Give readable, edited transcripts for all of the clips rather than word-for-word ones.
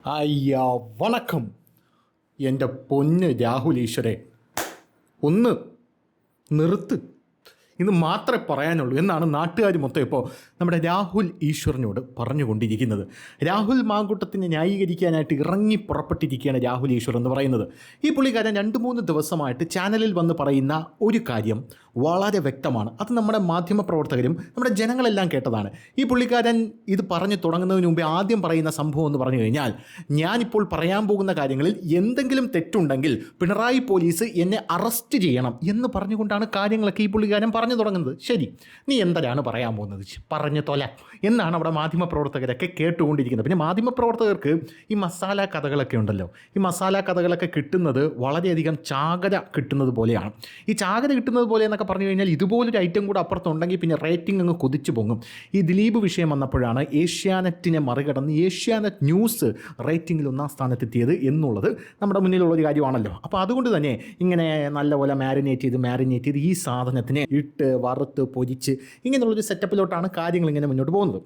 അയ്യാ വണക്കം എൻ്റെ പൊന്ന് രാഹുൽ ഈശ്വരെ, ഒന്ന് നിർത്ത്. ഇത് മാത്രമേ പറയാനുള്ളൂ എന്നാണ് നാട്ടുകാർ മൊത്തം ഇപ്പോൾ നമ്മുടെ രാഹുൽ ഈശ്വറിനോട് പറഞ്ഞുകൊണ്ടിരിക്കുന്നത്. രാഹുൽ മാങ്കൂട്ടത്തിനെ ന്യായീകരിക്കാനായിട്ട് ഇറങ്ങി പുറപ്പെട്ടിരിക്കുകയാണ് രാഹുൽ ഈശ്വർ എന്ന് പറയുന്നത്. ഈ പുള്ളിക്കാരൻ 2-3 ദിവസമായിട്ട് ചാനലിൽ വന്ന് പറയുന്ന ഒരു കാര്യം വളരെ വ്യക്തമാണ്. അത് നമ്മുടെ മാധ്യമപ്രവർത്തകരും നമ്മുടെ ജനങ്ങളെല്ലാം കേട്ടതാണ്. ഈ പുള്ളിക്കാരൻ ഇത് പറഞ്ഞു തുടങ്ങുന്നതിന് മുമ്പേ ആദ്യം പറയുന്ന സംഭവം എന്ന് പറഞ്ഞു കഴിഞ്ഞാൽ, ഞാനിപ്പോൾ പറയാൻ പോകുന്ന കാര്യങ്ങളിൽ എന്തെങ്കിലും തെറ്റുണ്ടെങ്കിൽ പിണറായി പോലീസ് എന്നെ അറസ്റ്റ് ചെയ്യണം എന്ന് പറഞ്ഞുകൊണ്ടാണ് കാര്യങ്ങളൊക്കെ ഈ പുള്ളിക്കാരൻ പറഞ്ഞു തുടങ്ങുന്നത്. ശരി, നീ എന്താണ് പറയാൻ പോകുന്നത്, പറഞ്ഞു തൊല എന്നാണ് അവിടെ മാധ്യമപ്രവർത്തകരൊക്കെ കേട്ടുകൊണ്ടിരിക്കുന്നത്. പിന്നെ മാധ്യമപ്രവർത്തകർക്ക് ഈ മസാല കഥകളൊക്കെ ഉണ്ടല്ലോ, ഈ മസാല കഥകളൊക്കെ കിട്ടുന്നത് വളരെയധികം ചാകര കിട്ടുന്നത് പോലെയാണ്. ഈ ചാകര കിട്ടുന്നത് പോലെ എന്നൊക്കെ പറഞ്ഞു കഴിഞ്ഞാൽ ഇതുപോലൊരു ഐറ്റം കൂടെ അപ്പുറത്തുണ്ടെങ്കിൽ പിന്നെ റേറ്റിംഗ് അങ്ങ് കുതിച്ചു പൊങ്ങും. ഈ ദിലീപ് വിഷയം വന്നപ്പോഴാണ് ഏഷ്യാനെറ്റിനെ മറികടന്ന് ഏഷ്യാനെറ്റ് ന്യൂസ് റേറ്റിംഗിൽ 1-ാം സ്ഥാനത്തെത്തിയത് എന്നുള്ളത് നമ്മുടെ മുന്നിലുള്ളൊരു കാര്യമാണല്ലോ. അപ്പോൾ അതുകൊണ്ട് തന്നെ ഇങ്ങനെ നല്ലപോലെ മാരിനേറ്റ് ചെയ്ത് ഈ സാധനത്തിനെ ഇട്ട് വറുത്ത് പൊരിച്ച് ഇങ്ങനെയുള്ളൊരു സെറ്റപ്പിലോട്ടാണ് കാര്യങ്ങൾ ഇങ്ങനെ മുന്നോട്ട് പോകുന്നത്.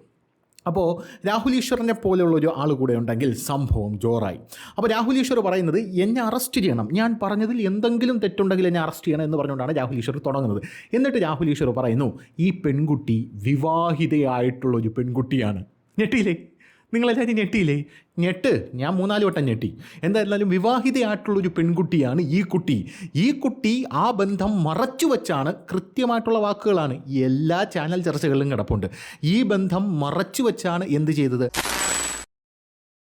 അപ്പോൾ രാഹുൽ ഈശ്വറിനെ പോലെയുള്ളൊരു ആൾ കൂടെ ഉണ്ടെങ്കിൽ സംഭവം ജോറായി. അപ്പോൾ രാഹുൽ ഈശ്വർ പറയുന്നത് എന്നെ അറസ്റ്റ് ചെയ്യണം, ഞാൻ പറഞ്ഞതിൽ എന്തെങ്കിലും തെറ്റുണ്ടെങ്കിൽ എന്നെ അറസ്റ്റ് ചെയ്യണം എന്ന് പറഞ്ഞുകൊണ്ടാണ് രാഹുൽ ഈശ്വർ തുടങ്ങുന്നത്. എന്നിട്ട് രാഹുൽ ഈശ്വർ പറയുന്നു, ഈ പെൺകുട്ടി വിവാഹിതയായിട്ടുള്ളൊരു പെൺകുട്ടിയാണ്. ഞെട്ടിയില്ലേ? നിങ്ങളെല്ലാവരും ഞെട്ടിയില്ലേ? ഞെട്ട്, ഞാൻ 3-4 വട്ടം ഞെട്ടി. എന്തായിരുന്നാലും വിവാഹിതയായിട്ടുള്ളൊരു പെൺകുട്ടിയാണ് ഈ കുട്ടി ആ ബന്ധം മറച്ചു വച്ചാണ്, കൃത്യമായിട്ടുള്ള വാക്കുകളാണ് എല്ലാ ചാനൽ ചർച്ചകളിലും കിടപ്പുണ്ട്, ഈ ബന്ധം മറച്ചു വച്ചാണ് എന്ത് ചെയ്തത്,